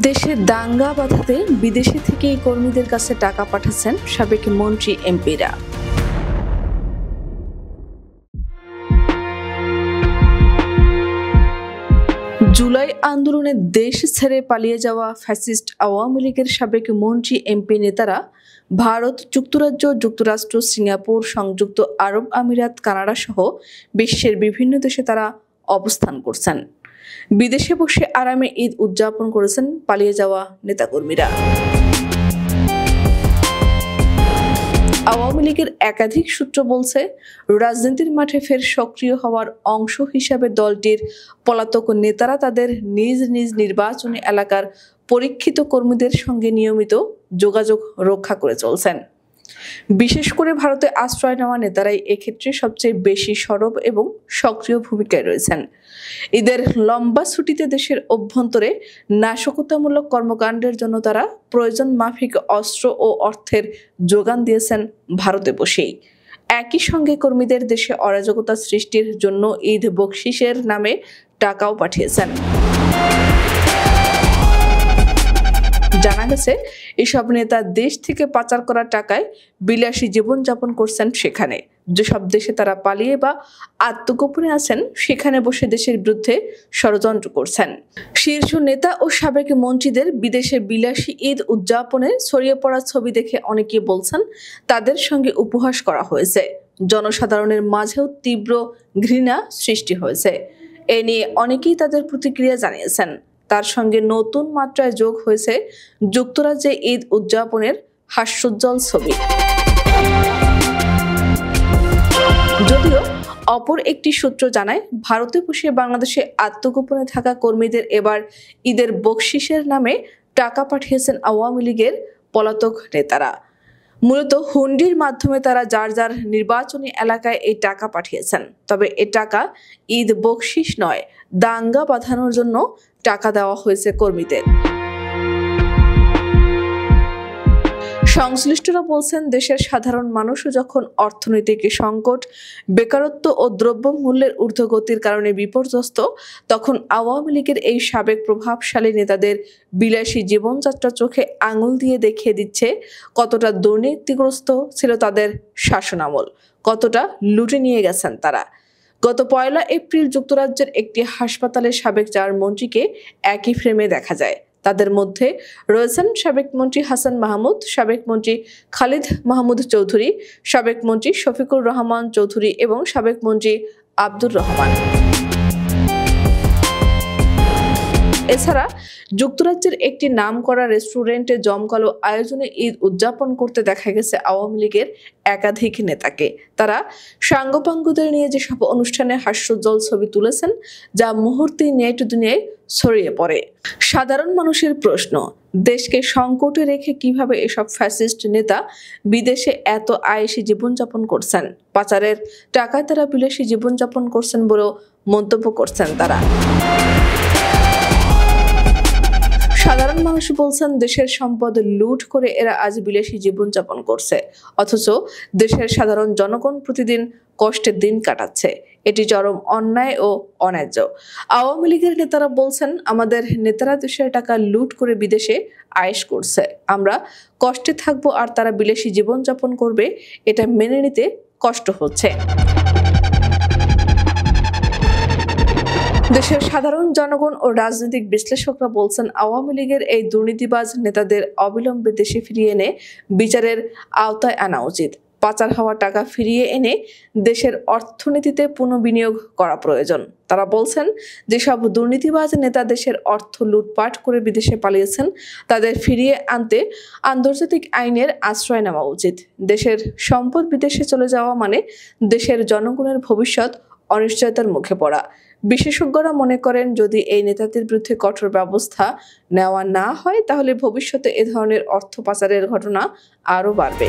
দেশে দাঙ্গা বাঁধাতে বিদেশে থেকে কর্মীদের কাছে টাকা পাঠাচ্ছেন সাবেক মন্ত্রী এমপিরা। জুলাই আন্দোলনে দেশ ছেড়ে পালিয়ে যাওয়া ফ্যাসিস্ট আওয়ামী লীগের সাবেক মন্ত্রী এমপি নেতারা ভারত, যুক্তরাজ্য, যুক্তরাষ্ট্র, সিঙ্গাপুর, সংযুক্ত আরব আমিরাত, কানাডা সহ বিশ্বের বিভিন্ন দেশে তারা অবস্থান করছেন। বিদেশে বসে আরামে ঈদ উদযাপন করেছেন পালিয়ে যাওয়া নেতাকর্মীরা। আওয়ামী লীগের একাধিক সূত্র বলছে, রাজনীতির মাঠে ফের সক্রিয় হওয়ার অংশ হিসাবে দলটির পলাতক নেতারা তাদের নিজ নিজ নির্বাচনী এলাকার পরীক্ষিত কর্মীদের সঙ্গে নিয়মিত যোগাযোগ রক্ষা করে চলছেন। বিশেষ করে ভারতে আশ্রয় নেওয়া নেতারাই এক্ষেত্রে সবচেয়ে বেশি সরব এবং সক্রিয় ভূমিকায় রয়েছেন। ঈদের লম্বা ছুটিতে দেশের অভ্যন্তরে নাশকতামূলক কর্মকাণ্ডের জন্য তারা প্রয়োজন মাফিক অস্ত্র ও অর্থের যোগান দিয়েছেন ভারতে বসেই। একই সঙ্গে কর্মীদের দেশে অরাজকতা সৃষ্টির জন্য ঈদ বকশিসের নামে টাকাও পাঠিয়েছেন। জানা গেছে, এসব নেতা দেশ থেকে পাচার করা টাকায় বিলাসী জীবনযাপন করছেন সেখানে। যেসব দেশে তারা পালিয়ে বা আত্মগোপনে আছেন সেখানে বসে দেশের বিরুদ্ধে ষড়যন্ত্র করছেন। শীর্ষ নেতা ও সাবেক মন্ত্রীদের বিদেশে বিলাসী ঈদ উদযাপনে ছড়িয়ে পড়া ছবি দেখে অনেকেই বলছেন তাদের সঙ্গে উপহাস করা হয়েছে। জনসাধারণের মাঝেও তীব্র ঘৃণা সৃষ্টি হয়েছে। এ নিয়ে অনেকেই তাদের প্রতিক্রিয়া জানিয়েছেন। তার সঙ্গে নতুন মাত্রায় যোগ হয়েছে যুক্তরাজ্যে ঈদ উদযাপনের হাস্যোজ্জ্বল ছবি। যদিও অপর একটি সূত্র জানায়, ভারতে বসে বাংলাদেশে আত্মগোপনে থাকা কর্মীদের এবার ঈদের বকশিসের নামে টাকা পাঠিয়েছেন আওয়ামী লীগের পলাতক নেতারা। মূলত হুন্ডির মাধ্যমে তারা যার যার নির্বাচনী এলাকায় এই টাকা পাঠিয়েছেন। তবে এ টাকা ঈদ বকশিস নয়, দাঙ্গা বাঁধানোর জন্য টাকা দেওয়া হয়েছে কর্মীদের। সংশ্লিষ্টরা বলছেন, দেশের সাধারণ মানুষও যখন অর্থনৈতিক সংকট, বেকারত্ব ও দ্রব্যমূল্যের ঊর্ধ্বগতির কারণে বিপর্যস্ত, তখন আওয়ামী লীগের এই সাবেক প্রভাবশালী নেতাদের বিলাসী জীবনযাত্রা চোখে আঙুল দিয়ে দেখিয়ে দিচ্ছে কতটা দুর্নীতিগ্রস্ত ছিল তাদের শাসনামল, কতটা লুটে নিয়ে গেছেন তারা। গত 1 এপ্রিল যুক্তরাজ্যের একটি হাসপাতালে সাবেক 4 মন্ত্রীকে একই ফ্রেমে দেখা যায়। তাদের মধ্যে রয়েছেন সাবেক মন্ত্রী হাসান মাহমুদ, সাবেক মন্ত্রী খালিদ মাহমুদ চৌধুরী, সাবেক মন্ত্রী শফিকুর রহমান চৌধুরী এবং সাবেক মন্ত্রী আব্দুর রহমান। এছাড়া যুক্তরাজ্যের একটি নামকরা রেস্টুরেন্টে জমকালো আয়োজনে ঈদ উদযাপন করতে দেখা গেছে আওয়ামী লীগের একাধিক নেতাকে। তারা সাঙ্গপাঙ্গদের নিয়ে যেসব অনুষ্ঠানে হাস্যোজ্জ্বল ছবি তুলেছেন, যা মুহূর্তে নেট দুনিয়ায় ছড়িয়ে পড়ে। সাধারণ মানুষের প্রশ্ন, দেশকে সংকটে রেখে কিভাবে এসব ফ্যাসিস্ট নেতা বিদেশে এত আয়েশি জীবনযাপন করছেন? পাচারের টাকায় তারা বিলাসী জীবনযাপন করছেন বলেও মন্তব্য করছেন তারা। সাধারণ মানুষ বলছেন, দেশের সম্পদ লুট করে এরা আজ বিলাসী জীবনযাপন করছে, অথচ দেশের সাধারণ জনগণ প্রতিদিন কষ্টের দিন কাটাচ্ছে। এটি চরম অন্যায় ও অন্যায্য। আওয়ামী লীগের নেতারা বলছেন, আমাদের নেতারা দেশের টাকা লুট করে বিদেশে আয়েশ করছে, আমরা কষ্টে থাকবো আর তারা বিলাসী জীবনযাপন করবে, এটা মেনে নিতে কষ্ট হচ্ছে। দেশের সাধারণ জনগণ ও রাজনৈতিক বিশ্লেষকরা বলছেন, আওয়ামী লীগের এই দুর্নীতিবাজ নেতাদের অবিলম্বে দেশে ফিরিয়ে এনে বিচারের আওতায় আনা উচিত। পাচার হওয়া টাকা ফিরিয়ে এনে দেশের অর্থনীতিতে পুনর্বিনিয়োগ করা প্রয়োজন। তারা বলছেন, যেসব দুর্নীতিবাজ নেতা দেশের অর্থ লুটপাট করে বিদেশে পালিয়েছেন, তাদের ফিরিয়ে আনতে আন্তর্জাতিক আইনের আশ্রয় নেওয়া উচিত। দেশের সম্পদ বিদেশে চলে যাওয়া মানে দেশের জনগণের ভবিষ্যৎ অনিশ্চয়তার মুখে পড়া। বিশেষজ্ঞরা মনে করেন, যদি এই নেতাদের বিরুদ্ধে কঠোর ব্যবস্থা নেওয়া না হয়, তাহলে ভবিষ্যতে এ ধরনের অর্থ পাচারের ঘটনা আরও বাড়বে।